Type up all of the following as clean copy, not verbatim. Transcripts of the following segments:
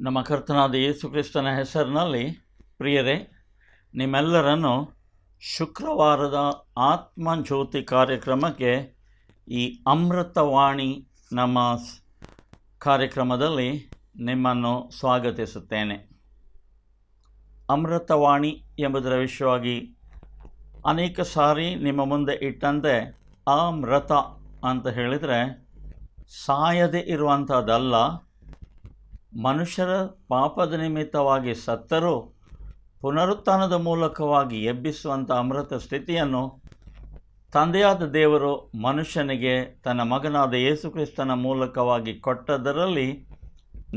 ನಮ್ಮ ಕರ್ತನಾದ ಯೇಸು ಕ್ರಿಸ್ತನ ಹೆಸರಿನಲ್ಲಿ ಪ್ರಿಯರೇ, ನಿಮ್ಮೆಲ್ಲರನ್ನು ಶುಕ್ರವಾರದ ಆತ್ಮಜ್ಯೋತಿ ಕಾರ್ಯಕ್ರಮಕ್ಕೆ ಈ ಅಮೃತವಾಣಿ ನಮ್ಮ ಕಾರ್ಯಕ್ರಮದಲ್ಲಿ ನಿಮ್ಮನ್ನು ಸ್ವಾಗತಿಸುತ್ತೇನೆ. ಅಮೃತವಾಣಿ ಎಂಬುದರ ವಿಷಯವಾಗಿ ಅನೇಕ ಸಾರಿ ನಿಮ್ಮ ಮುಂದೆ ಇಟ್ಟಂತೆ ಅಮೃತ ಅಂತ ಹೇಳಿದರೆ ಸಾಯದೆ ಇರುವಂಥದ್ದಲ್ಲ, ಮನುಷ್ಯರ ಪಾಪದ ನಿಮಿತ್ತವಾಗಿ ಸತ್ತರೂ ಪುನರುತ್ಥಾನದ ಮೂಲಕವಾಗಿ ಎಬ್ಬಿಸುವಂಥ ಅಮೃತ ಸ್ಥಿತಿಯನ್ನು ತಂದೆಯಾದ ದೇವರು ಮನುಷ್ಯನಿಗೆ ತನ್ನ ಮಗನಾದ ಯೇಸು ಕ್ರಿಸ್ತನ ಮೂಲಕವಾಗಿ ಕೊಟ್ಟದರಲ್ಲಿ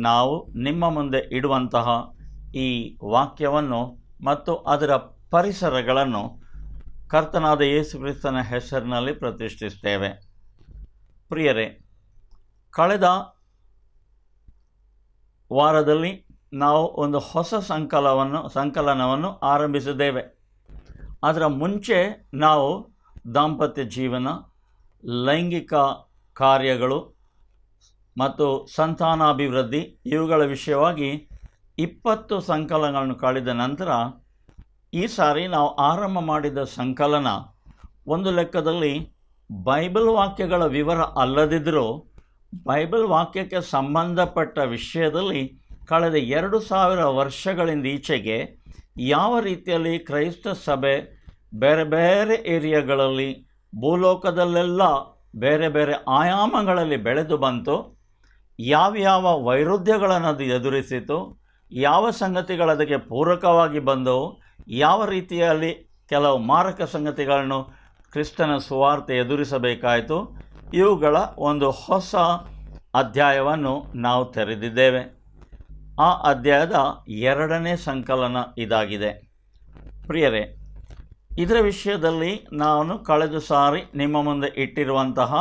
ನಾವು ನಿಮ್ಮ ಮುಂದೆ ಇಡುವಂತಹ ಈ ವಾಕ್ಯವನ್ನು ಮತ್ತು ಅದರ ಪರಿಸರಗಳನ್ನು ಕರ್ತನಾದ ಯೇಸು ಕ್ರಿಸ್ತನ ಹೆಸರಿನಲ್ಲಿ ಪ್ರತಿಷ್ಠಿಸ್ತೇವೆ. ಪ್ರಿಯರೇ, ಕಳೆದ ವಾರದಲ್ಲಿ ನಾವು ಒಂದು ಹೊಸ ಸಂಕಲನವನ್ನು ಆರಂಭಿಸಿದ್ದೇವೆ. ಅದರ ಮುಂಚೆ ನಾವು ದಾಂಪತ್ಯ ಜೀವನ, ಲೈಂಗಿಕ ಕಾರ್ಯಗಳು ಮತ್ತು ಸಂತಾನಾಭಿವೃದ್ಧಿ ಇವುಗಳ ವಿಷಯವಾಗಿ 20 ಸಂಕಲನಗಳನ್ನು ಕಳೆದ ನಂತರ ಈ ಸಾರಿ ನಾವು ಆರಂಭ ಮಾಡಿದ ಸಂಕಲನ ಒಂದು ಲೆಕ್ಕದಲ್ಲಿ ಬೈಬಲ್ ವಾಕ್ಯಗಳ ವಿವರ ಅಲ್ಲದಿದ್ದರೂ ಬೈಬಲ್ ವಾಕ್ಯಕ್ಕೆ ಸಂಬಂಧಪಟ್ಟ ವಿಷಯದಲ್ಲಿ ಕಳೆದ 2000 ವರ್ಷಗಳಿಂದ ಈಚೆಗೆ ಯಾವ ರೀತಿಯಲ್ಲಿ ಕ್ರೈಸ್ತ ಸಭೆ ಬೇರೆ ಬೇರೆ ಏರಿಯಾಗಳಲ್ಲಿ ಭೂಲೋಕದಲ್ಲೆಲ್ಲ ಬೇರೆ ಬೇರೆ ಆಯಾಮಗಳಲ್ಲಿ ಬೆಳೆದು ಬಂತು, ಯಾವ್ಯಾವ ವೈರುಧ್ಯಗಳನ್ನು ಅದು ಎದುರಿಸಿತು, ಯಾವ ಸಂಗತಿಗಳು ಅದಕ್ಕೆ ಪೂರಕವಾಗಿ ಬಂದವು, ಯಾವ ರೀತಿಯಲ್ಲಿ ಕೆಲವು ಮಾರಕ ಸಂಗತಿಗಳನ್ನು ಕ್ರಿಸ್ತನ ಸುವಾರ್ತೆ ಎದುರಿಸಬೇಕಾಯಿತು, ಇವುಗಳ ಒಂದು ಹೊಸ ಅಧ್ಯಾಯವನ್ನು ನಾವು ತೆರೆದಿದ್ದೇವೆ. ಆ ಅಧ್ಯಾಯದ 2ನೇ ಸಂಕಲನ ಇದಾಗಿದೆ. ಪ್ರಿಯರೇ, ಇದರ ವಿಷಯದಲ್ಲಿ ನಾನು ಕಳೆದ ಸಾರಿ ನಿಮ್ಮ ಮುಂದೆ ಇಟ್ಟಿರುವಂತಹ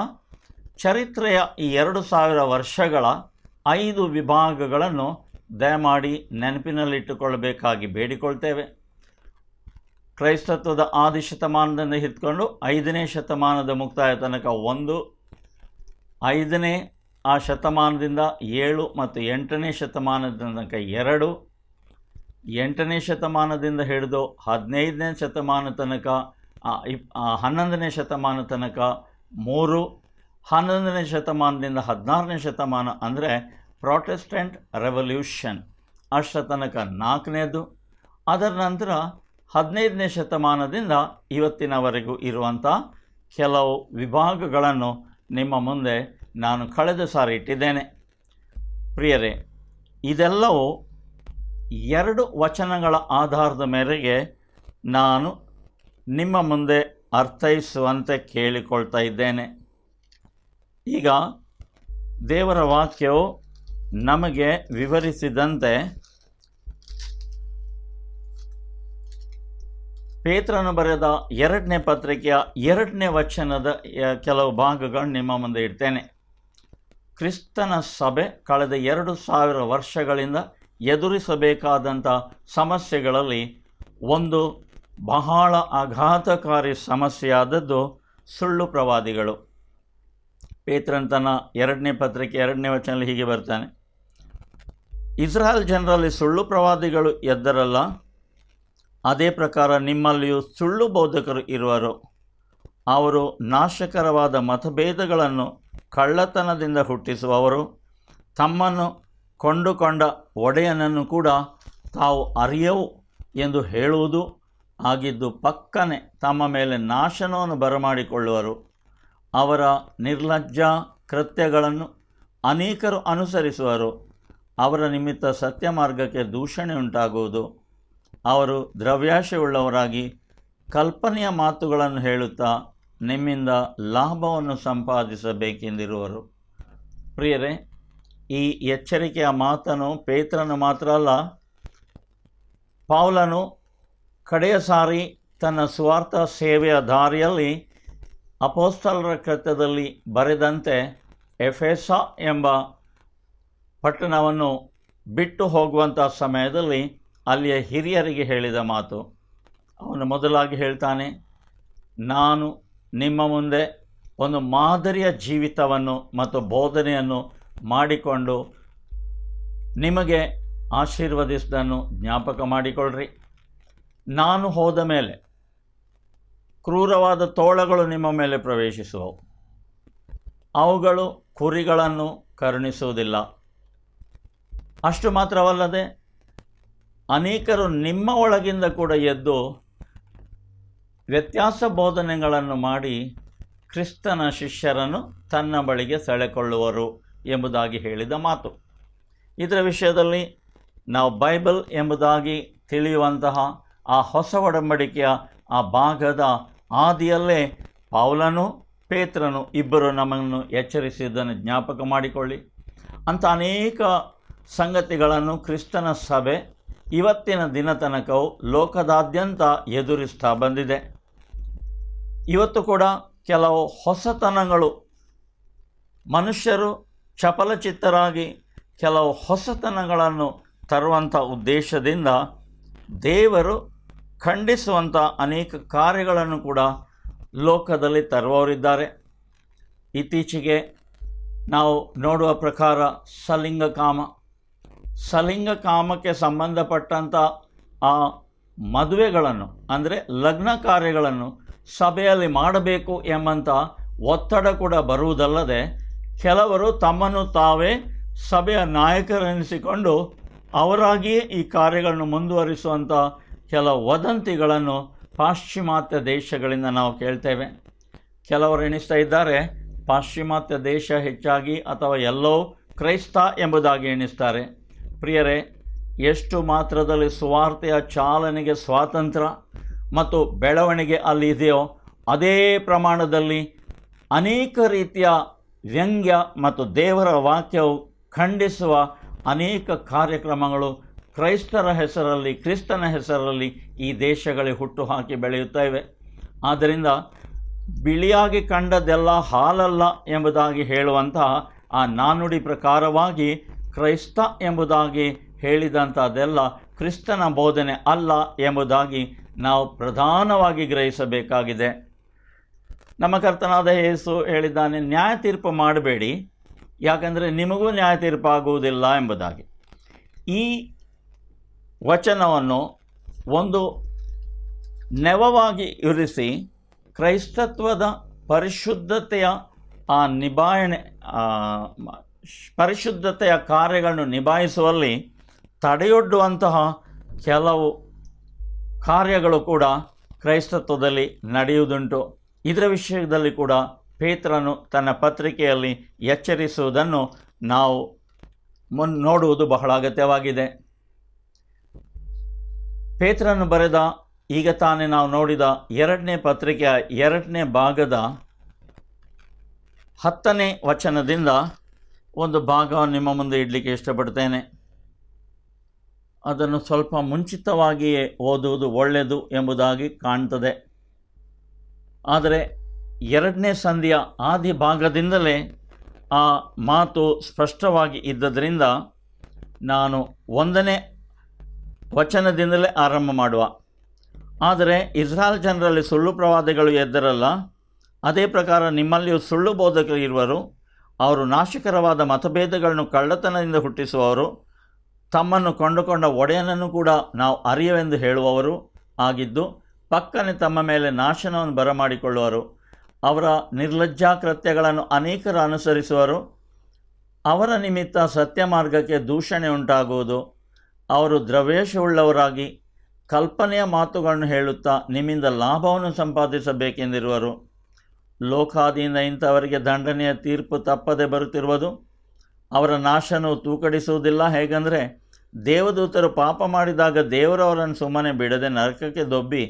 ಚರಿತ್ರೆಯ ಈ 2000 ವರ್ಷಗಳ 5 ವಿಭಾಗಗಳನ್ನು ದಯಮಾಡಿ ನೆನಪಿನಲ್ಲಿಟ್ಟುಕೊಳ್ಳಬೇಕಾಗಿ ಬೇಡಿಕೊಳ್ತೇವೆ. ಕ್ರೈಸ್ತತ್ವದ ಆದಿಶತಮಾನದಿಂದ ಹಿಡ್ಕೊಂಡು 5ನೇ ಶತಮಾನದ ಮುಕ್ತಾಯ ತನಕ 1, 5ನೇ ಆ ಶತಮಾನದಿಂದ 7 ಮತ್ತು 8ನೇ ಶತಮಾನದ ತನಕ 2, 8ನೇ ಶತಮಾನದಿಂದ ಹಿಡಿದು 15ನೇ ಶತಮಾನ ತನಕ 11ನೇ ಶತಮಾನ ತನಕ 3, 11ನೇ ಶತಮಾನದಿಂದ 16ನೇ ಶತಮಾನ ಅಂದರೆ ಪ್ರೊಟೆಸ್ಟೆಂಟ್ ರೆವಲ್ಯೂಷನ್ ಅಷ್ಟರ ತನಕ 4ನೇದು. ಅದರ ನಂತರ 15ನೇ ಶತಮಾನದಿಂದ ಇವತ್ತಿನವರೆಗೂ ಇರುವಂಥ ಕೆಲವು ವಿಭಾಗಗಳನ್ನು ನಿಮ್ಮ ಮುಂದೆ ನಾನು ಕಳೆದ ಸಾರಿ ಇಟ್ಟಿದ್ದೇನೆ. ಪ್ರಿಯರೇ, ಇದೆಲ್ಲವೂ 2 ವಚನಗಳ ಆಧಾರದ ಮೇರೆಗೆ ನಾನು ನಿಮ್ಮ ಮುಂದೆ ಅರ್ಥೈಸುವಂತೆ ಕೇಳಿಕೊಳ್ತಾ ಇದ್ದೇನೆ. ಈಗ ದೇವರ ವಾಕ್ಯವು ನಮಗೆ ವಿವರಿಸಿದಂತೆ ಪೇತ್ರನು ಬರೆದ 2ನೇ ಪತ್ರಿಕೆಯ 2ನೇ ವಚನದ ಕೆಲವು ಭಾಗಗಳನ್ನು ನಿಮ್ಮ ಮುಂದೆ ಇಡ್ತೇನೆ. ಕ್ರಿಸ್ತನ ಸಭೆ ಕಳೆದ 2000 ವರ್ಷಗಳಿಂದ ಎದುರಿಸಬೇಕಾದಂಥ ಸಮಸ್ಯೆಗಳಲ್ಲಿ ಒಂದು ಬಹಳ ಆಘಾತಕಾರಿ ಸಮಸ್ಯೆಯಾದದ್ದು ಸುಳ್ಳು ಪ್ರವಾದಿಗಳು. ಪೇತ್ರನ ತನ್ನ 2ನೇ ಪತ್ರಿಕೆ 2ನೇ ವಚನದಲ್ಲಿ ಹೀಗೆ ಬರ್ತಾನೆ: ಇಸ್ರಾಯೇಲ್ ಜನರಲ್ಲಿ ಸುಳ್ಳು ಪ್ರವಾದಿಗಳು ಎದ್ದರಲ್ಲ, ಅದೇ ಪ್ರಕಾರ ನಿಮ್ಮಲ್ಲಿಯೂ ಸುಳ್ಳು ಬೋಧಕರು ಇರುವರು. ಅವರು ನಾಶಕರವಾದ ಮತಭೇದಗಳನ್ನು ಕಳ್ಳತನದಿಂದ ಹುಟ್ಟಿಸುವವರು, ತಮ್ಮನ್ನು ಕೊಂಡುಕೊಂಡ ಒಡೆಯನನ್ನು ಕೂಡ ತಾವು ಅರಿಯವು ಎಂದು ಹೇಳುವುದು ಆಗಿದ್ದು ಪಕ್ಕನೆ ತಮ್ಮ ಮೇಲೆ ನಾಶನವನ್ನು ಬರಮಾಡಿಕೊಳ್ಳುವರು. ಅವರ ನಿರ್ಲಜ್ಜ ಕೃತ್ಯಗಳನ್ನು ಅನೇಕರು ಅನುಸರಿಸುವರು. ಅವರ ನಿಮಿತ್ತ ಸತ್ಯ ಮಾರ್ಗಕ್ಕೆ ದೂಷಣೆ ಉಂಟಾಗುವುದು. ಅವರು ದ್ರವ್ಯಾಶೆಯುಳ್ಳವರಾಗಿ ಕಲ್ಪನೆಯ ಮಾತುಗಳನ್ನು ಹೇಳುತ್ತಾ ನಿಮ್ಮಿಂದ ಲಾಭವನ್ನು ಸಂಪಾದಿಸಬೇಕೆಂದಿರುವರು. ಪ್ರಿಯರೇ, ಈ ಎಚ್ಚರಿಕೆಯ ಮಾತನ್ನು ಪೇತ್ರನು ಮಾತ್ರ ಅಲ್ಲ, ಪೌಲನು ಕಡೆಯ ಸಾರಿ ತನ್ನ ಸ್ವಾರ್ಥ ಸೇವೆಯ ದಾರಿಯಲ್ಲಿ ಅಪೊಸ್ತಲರ ಕೃತ್ಯದಲ್ಲಿ ಬರೆದಂತೆ ಎಫೆಸ ಎಂಬ ಪಟ್ಟಣವನ್ನು ಬಿಟ್ಟು ಹೋಗುವಂಥ ಸಮಯದಲ್ಲಿ ಅಲ್ಲಿಯ ಹಿರಿಯರಿಗೆ ಹೇಳಿದ ಮಾತು. ಅವನು ಮೊದಲಾಗಿ ಹೇಳ್ತಾನೆ, ನಾನು ನಿಮ್ಮ ಮುಂದೆ ಒಂದು ಮಾದರಿಯ ಜೀವಿತವನ್ನು ಮತ್ತು ಬೋಧನೆಯನ್ನು ಮಾಡಿಕೊಂಡು ನಿಮಗೆ ಆಶೀರ್ವದಿಸಿದನ್ನು ಜ್ಞಾಪಕ ಮಾಡಿಕೊಳ್ಳ್ರಿ. ನಾನು ಹೋದ ಮೇಲೆ ಕ್ರೂರವಾದ ತೋಳಗಳು ನಿಮ್ಮ ಮೇಲೆ ಪ್ರವೇಶಿಸುವವು, ಅವುಗಳು ಕುರಿಗಳನ್ನು ಕರುಣಿಸುವುದಿಲ್ಲ. ಅಷ್ಟು ಮಾತ್ರವಲ್ಲದೆ ಅನೇಕರು ನಿಮ್ಮ ಒಳಗಿಂದ ಕೂಡ ಎದ್ದು ವ್ಯತ್ಯಾಸ ಬೋಧನೆಗಳನ್ನು ಮಾಡಿ ಕ್ರಿಸ್ತನ ಶಿಷ್ಯರನ್ನು ತನ್ನ ಬಳಿಗೆ ಸೆಳೆಕೊಳ್ಳುವರು ಎಂಬುದಾಗಿ ಹೇಳಿದ ಮಾತು. ಇದರ ವಿಷಯದಲ್ಲಿ ನಾವು ಬೈಬಲ್ ಎಂಬುದಾಗಿ ತಿಳಿಯುವಂತಹ ಆ ಹೊಸ ಒಡಂಬಡಿಕೆಯ ಆ ಭಾಗದ ಆದಿಯಲ್ಲೇ ಪೌಲನು ಪೇತ್ರನು ಇಬ್ಬರು ನಮ್ಮನ್ನು ಎಚ್ಚರಿಸಿದ್ದನ್ನು ಜ್ಞಾಪಕ ಮಾಡಿಕೊಳ್ಳಿ. ಅಂಥ ಅನೇಕ ಸಂಗತಿಗಳನ್ನು ಕ್ರಿಸ್ತನ ಸಭೆ ಇವತ್ತಿನ ದಿನ ತನಕವು ಲೋಕದಾದ್ಯಂತ ಎದುರಿಸ್ತಾ ಬಂದಿದೆ. ಇವತ್ತು ಕೂಡ ಕೆಲವು ಹೊಸತನಗಳು, ಮನುಷ್ಯರು ಚಪಲಚಿತ್ತರಾಗಿ ಕೆಲವು ಹೊಸತನಗಳನ್ನು ತರುವಂಥ ಉದ್ದೇಶದಿಂದ ದೇವರು ಖಂಡಿಸುವಂಥ ಅನೇಕ ಕಾರ್ಯಗಳನ್ನು ಕೂಡ ಲೋಕದಲ್ಲಿ ತರುವವರಿದ್ದಾರೆ. ಇತ್ತೀಚೆಗೆ ನಾವು ನೋಡುವ ಪ್ರಕಾರ ಸಲಿಂಗ ಕಾಮಕ್ಕೆ ಸಂಬಂಧಪಟ್ಟಂಥ ಆ ಮದುವೆಗಳನ್ನು, ಅಂದರೆ ಲಗ್ನ ಕಾರ್ಯಗಳನ್ನು ಸಭೆಯಲ್ಲಿ ಮಾಡಬೇಕು ಎಂಬಂಥ ಒತ್ತಡ ಕೂಡ ಬರುವುದಲ್ಲದೆ ಕೆಲವರು ತಮ್ಮನ್ನು ತಾವೇ ಸಭೆಯ ನಾಯಕರೆನಿಸಿಕೊಂಡು ಅವರಾಗಿಯೇ ಈ ಕಾರ್ಯಗಳನ್ನು ಮುಂದುವರಿಸುವಂಥ ಕೆಲವು ವದಂತಿಗಳನ್ನು ಪಾಶ್ಚಿಮಾತ್ಯ ದೇಶಗಳಿಂದ ನಾವು ಕೇಳ್ತೇವೆ. ಕೆಲವರು ಎಣಿಸ್ತಾ ಇದ್ದಾರೆ ಪಾಶ್ಚಿಮಾತ್ಯ ದೇಶ ಹೆಚ್ಚಾಗಿ ಅಥವಾ ಎಲ್ಲೋ ಕ್ರೈಸ್ತ ಎಂಬುದಾಗಿ ಎಣಿಸ್ತಾರೆ. ಪ್ರಿಯರೇ, ಎಷ್ಟು ಮಾತ್ರದಲ್ಲಿ ಸುವಾರ್ತೆಯ ಚಾಲನೆಗೆ ಸ್ವಾತಂತ್ರ್ಯ ಮತ್ತು ಬೆಳವಣಿಗೆ ಅಲ್ಲಿ ಇದೆಯೋ ಅದೇ ಪ್ರಮಾಣದಲ್ಲಿ ಅನೇಕ ರೀತಿಯ ವ್ಯಂಗ್ಯ ಮತ್ತು ದೇವರ ವಾಕ್ಯವು ಖಂಡಿಸುವ ಅನೇಕ ಕಾರ್ಯಕ್ರಮಗಳು ಕ್ರೈಸ್ತರ ಹೆಸರಲ್ಲಿ, ಕ್ರಿಸ್ತನ ಹೆಸರಲ್ಲಿ ಈ ದೇಶಗಳಿಗೆ ಹುಟ್ಟು ಹಾಕಿ ಬೆಳೆಯುತ್ತಾ ಇವೆ. ಆದ್ದರಿಂದ ಬಿಳಿಯಾಗಿ ಕಂಡದ್ದೆಲ್ಲ ಹಾಲಲ್ಲ ಎಂಬುದಾಗಿ ಹೇಳುವಂತಹ ಆ ನಾನುಡಿ ಪ್ರಕಾರವಾಗಿ ಕ್ರೈಸ್ತ ಎಂಬುದಾಗಿ ಹೇಳಿದಂಥದ್ದೆಲ್ಲ ಕ್ರಿಸ್ತನ ಬೋಧನೆ ಅಲ್ಲ ಎಂಬುದಾಗಿ ನಾವು ಪ್ರಧಾನವಾಗಿ ಗ್ರಹಿಸಬೇಕಾಗಿದೆ. ನಮ್ಮ ಕರ್ತನಾದ ಯೇಸು ಹೇಳಿದ್ದಾನೆ, ನ್ಯಾಯ ತೀರ್ಪು ಮಾಡಬೇಡಿ, ಯಾಕಂದರೆ ನಿಮಗೂ ನ್ಯಾಯ ತೀರ್ಪು ಆಗುವುದಿಲ್ಲ ಎಂಬುದಾಗಿ. ಈ ವಚನವನ್ನು ಒಂದು ನೆವವಾಗಿ ಇರಿಸಿ ಕ್ರೈಸ್ತತ್ವದ ಪರಿಶುದ್ಧತೆಯ ಆ ಪರಿಶುದ್ಧತೆಯ ಕಾರ್ಯಗಳನ್ನು ನಿಭಾಯಿಸುವಲ್ಲಿ ತಡೆಯೊಡ್ಡುವಂತಹ ಕೆಲವು ಕಾರ್ಯಗಳು ಕೂಡ ಕ್ರೈಸ್ತತ್ವದಲ್ಲಿ ನಡೆಯುವುದುಂಟು. ಇದರ ವಿಷಯದಲ್ಲಿ ಕೂಡ ಪೇತ್ರನು ತನ್ನ ಪತ್ರಿಕೆಯಲ್ಲಿ ಎಚ್ಚರಿಸುವುದನ್ನು ನಾವು ನೋಡುವುದು ಬಹಳ ಅಗತ್ಯವಾಗಿದೆ. ಪೇತ್ರನು ಬರೆದ ಈಗ ತಾನೇ ನಾವು ನೋಡಿದ 2ನೇ ಪತ್ರಿಕೆಯ 2ನೇ ಭಾಗದ 10ನೇ ವಚನದಿಂದ ಒಂದು ಭಾಗವನ್ನು ನಿಮ್ಮ ಮುಂದೆ ಇಡಲಿಕ್ಕೆ ಇಷ್ಟಪಡ್ತೇನೆ. ಅದನ್ನು ಸ್ವಲ್ಪ ಮುಂಚಿತವಾಗಿಯೇ ಓದುವುದು ಒಳ್ಳೆಯದು ಎಂಬುದಾಗಿ ಕಾಣ್ತದೆ. ಆದರೆ 2ನೇ ಸಂಧಿಯ ಆದಿ ಭಾಗದಿಂದಲೇ ಆ ಮಾತು ಸ್ಪಷ್ಟವಾಗಿ ಇದ್ದದರಿಂದ ನಾನು 1ನೇ ವಚನದಿಂದಲೇ ಆರಂಭ ಮಾಡುವ. ಆದರೆ ಇಸ್ರಾಯೇಲ್ ಜನರಲ್ಲಿ ಸುಳ್ಳು ಪ್ರವಾದಿಗಳು ಎದ್ದರಲ್ಲ, ಅದೇ ಪ್ರಕಾರ ನಿಮ್ಮಲ್ಲಿಯೂ ಸುಳ್ಳು ಬೋಧಕರು ಇರುವರು. ಅವರು ನಾಶಕರವಾದ ಮತಭೇದಗಳನ್ನು ಕಳ್ಳತನದಿಂದ ಹುಟ್ಟಿಸುವವರು, ತಮ್ಮನ್ನು ಕೊಂಡುಕೊಂಡ ಒಡೆಯನನ್ನು ಕೂಡ ನಾವು ಅರಿಯವೆಂದು ಹೇಳುವವರು ಆಗಿದ್ದು ಪಕ್ಕನೆ ತಮ್ಮ ಮೇಲೆ ನಾಶನವನ್ನು ಬರಮಾಡಿಕೊಳ್ಳುವರು. ಅವರ ನಿರ್ಲಜ್ಜಾ ಕೃತ್ಯಗಳನ್ನು ಅನೇಕರು ಅನುಸರಿಸುವರು. ಅವರ ನಿಮಿತ್ತ ಸತ್ಯ ಮಾರ್ಗಕ್ಕೆ ದೂಷಣೆ ಉಂಟಾಗುವುದು. ಅವರು ದ್ರವ್ಯೇಶವುಳ್ಳವರಾಗಿ ಕಲ್ಪನೆಯ ಮಾತುಗಳನ್ನು ಹೇಳುತ್ತಾ ನಿಮ್ಮಿಂದ ಲಾಭವನ್ನು ಸಂಪಾದಿಸಬೇಕೆಂದಿರುವರು. ಲೋಕಾದಿಯಿಂದ ಇಂಥವರಿಗೆ ದಂಡನೆಯ ತೀರ್ಪು ತಪ್ಪದೆ ಬರುತ್ತಿರುವುದು. ಅವರ ನಾಶನವು ತೂಕಡಿಸುವುದಿಲ್ಲ. ಹೇಗೆಂದರೆ ದೇವದೂತರು ಪಾಪ ಮಾಡಿದಾಗ ದೇವರವರನ್ನು ಸುಮ್ಮನೆ ಬಿಡದೆ ನರಕಕ್ಕೆ ದೊಬ್ಬಿ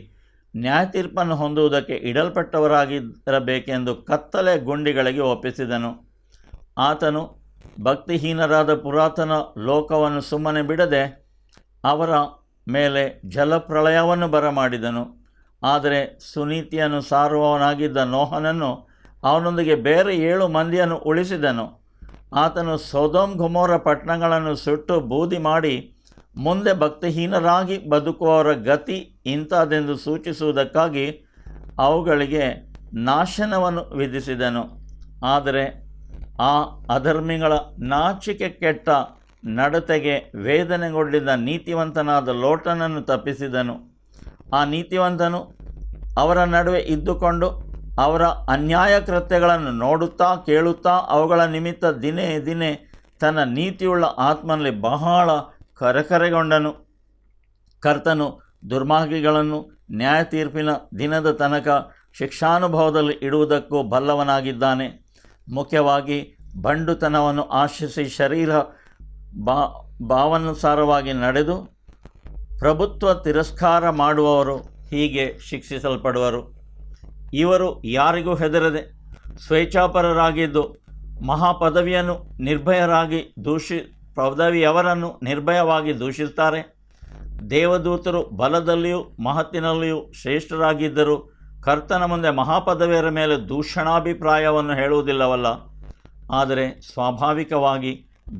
ನ್ಯಾಯ ತೀರ್ಪನ್ನು ಹೊಂದುವುದಕ್ಕೆ ಇಡಲ್ಪಟ್ಟವರಾಗಿರಬೇಕೆಂದು ಕತ್ತಲೆ ಗುಂಡಿಗಳಿಗೆ ಒಪ್ಪಿಸಿದನು. ಆತನು ಭಕ್ತಿಹೀನರಾದ ಪುರಾತನ ಲೋಕವನ್ನು ಸುಮ್ಮನೆ ಬಿಡದೆ ಅವರ ಮೇಲೆ ಜಲಪ್ರಳಯವನ್ನು ಬರಮಾಡಿದನು. ಆದರೆ ಸುನೀತಿಯನ್ನು ಸಾರುವವನಾಗಿದ್ದ ನೋಹನನ್ನು ಅವನೊಂದಿಗೆ ಬೇರೆ 7 ಮಂದಿಯನ್ನು ಉಳಿಸಿದನು. ಆತನು ಸೊದೋಮ್ ಗೊಮೋರ ಪಟ್ಟಣಗಳನ್ನು ಸುಟ್ಟು ಬೂದಿ ಮಾಡಿ ಮುಂದೆ ಭಕ್ತಿಹೀನರಾಗಿ ಬದುಕುವವರ ಗತಿ ಇಂಥದೆಂದು ಸೂಚಿಸುವುದಕ್ಕಾಗಿ ಅವುಗಳಿಗೆ ನಾಶನವನ್ನು ವಿಧಿಸಿದನು. ಆದರೆ ಆ ಅಧರ್ಮಿಗಳ ನಾಚಿಕೆ ಕೆಟ್ಟ ನಡತೆಗೆ ವೇದನೆಗೊಂಡಿದ್ದ ನೀತಿವಂತನಾದ ಲೋಟನನ್ನು ತಪ್ಪಿಸಿದನು. ಆ ನೀತಿವಂತನು ಅವರ ನಡುವೆ ಇದ್ದುಕೊಂಡು ಅವರ ಅನ್ಯಾಯ ಕೃತ್ಯಗಳನ್ನು ನೋಡುತ್ತಾ ಕೇಳುತ್ತಾ ಅವುಗಳ ನಿಮಿತ್ತ ದಿನೇ ದಿನೇ ತನ್ನ ನೀತಿಯುಳ್ಳ ಆತ್ಮನಲ್ಲಿ ಬಹಳ ಕರಕರೆಗೊಂಡನು. ಕರ್ತನು ದುರ್ಮಾರ್ಗಿಗಳನ್ನು ನ್ಯಾಯ ತೀರ್ಪಿನ ದಿನದ ತನಕ ಶಿಕ್ಷಾನುಭವದಲ್ಲಿ ಇಡುವುದಕ್ಕೂ ಬಲ್ಲವನಾಗಿದ್ದಾನೆ. ಮುಖ್ಯವಾಗಿ ಬಂಡುತನವನ್ನು ಆಶಿಸಿ ಶರೀರ ಭಾವಾನುಸಾರವಾಗಿ ನಡೆದು ಪ್ರಭುತ್ವ ತಿರಸ್ಕಾರ ಮಾಡುವವರು ಹೀಗೆ ಶಿಕ್ಷಿಸಲ್ಪಡುವರು. ಇವರು ಯಾರಿಗೂ ಹೆದರದೆ ಸ್ವೇಚ್ಛಾಪರರಾಗಿದ್ದು ಮಹಾಪದವಿಯನ್ನು ನಿರ್ಭಯರಾಗಿ ಪದವಿಯವರನ್ನು ನಿರ್ಭಯವಾಗಿ ದೂಷಿಸುತ್ತಾರೆ. ದೇವದೂತರು ಬಲದಲ್ಲಿಯೂ ಮಹತ್ತಿನಲ್ಲಿಯೂ ಶ್ರೇಷ್ಠರಾಗಿದ್ದರೂ ಕರ್ತನ ಮುಂದೆ ಮಹಾಪದವಿಯರ ಮೇಲೆ ದೂಷಣಾಭಿಪ್ರಾಯವನ್ನು ಹೇಳುವುದಿಲ್ಲವಲ್ಲ. ಆದರೆ ಸ್ವಾಭಾವಿಕವಾಗಿ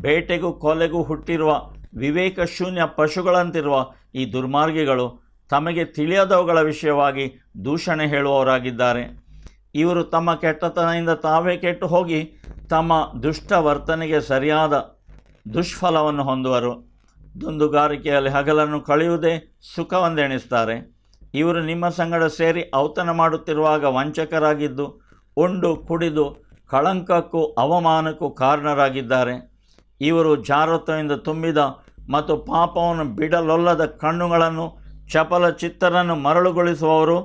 ಬೇಟೆಗೂ ಕೊಲೆಗೂ ಹುಟ್ಟಿರುವ ವಿವೇಕ ಶೂನ್ಯ ಪಶುಗಳಂತಿರುವ ಈ ದುರ್ಮಾರ್ಗಿಗಳು ತಮಗೆ ತಿಳಿಯದವುಗಳ ವಿಷಯವಾಗಿ ದೂಷಣೆ ಹೇಳುವವರಾಗಿದ್ದಾರೆ. ಇವರು ತಮ್ಮ ಕೆಟ್ಟತನದಿಂದ ತಾವೇ ಕೆಟ್ಟು ಹೋಗಿ ತಮ್ಮ ದುಷ್ಟ ವರ್ತನೆಗೆ ಸರಿಯಾದ ದುಷ್ಫಲವನ್ನು ಹೊಂದುವರು. ದುಂದುಗಾರಿಕೆಯಲ್ಲಿ ಹಗಲನ್ನು ಕಳೆಯುವುದೇ ಸುಖವೆಂದೆಣಿಸ್ತಾರೆ. ಇವರು ನಿಮ್ಮ ಸಂಗಡ ಸೇರಿ ಔತಣ ಮಾಡುತ್ತಿರುವಾಗ ವಂಚಕರಾಗಿದ್ದು ಉಂಡು ಕುಡಿದು ಕಳಂಕಕ್ಕೂ ಅವಮಾನಕ್ಕೂ ಕಾರಣರಾಗಿದ್ದಾರೆ. ಇವರು ಜಾರತ್ವದಿಂದ ತುಂಬಿದ ಮತ್ತು ಪಾಪವನ್ನು ಬಿಡಲೊಲ್ಲದ ಕಣ್ಣುಗಳನ್ನು ಚಪಲ ಚಿತ್ತರನ್ನು ಮರಳುಗೊಳಿಸುವವರು,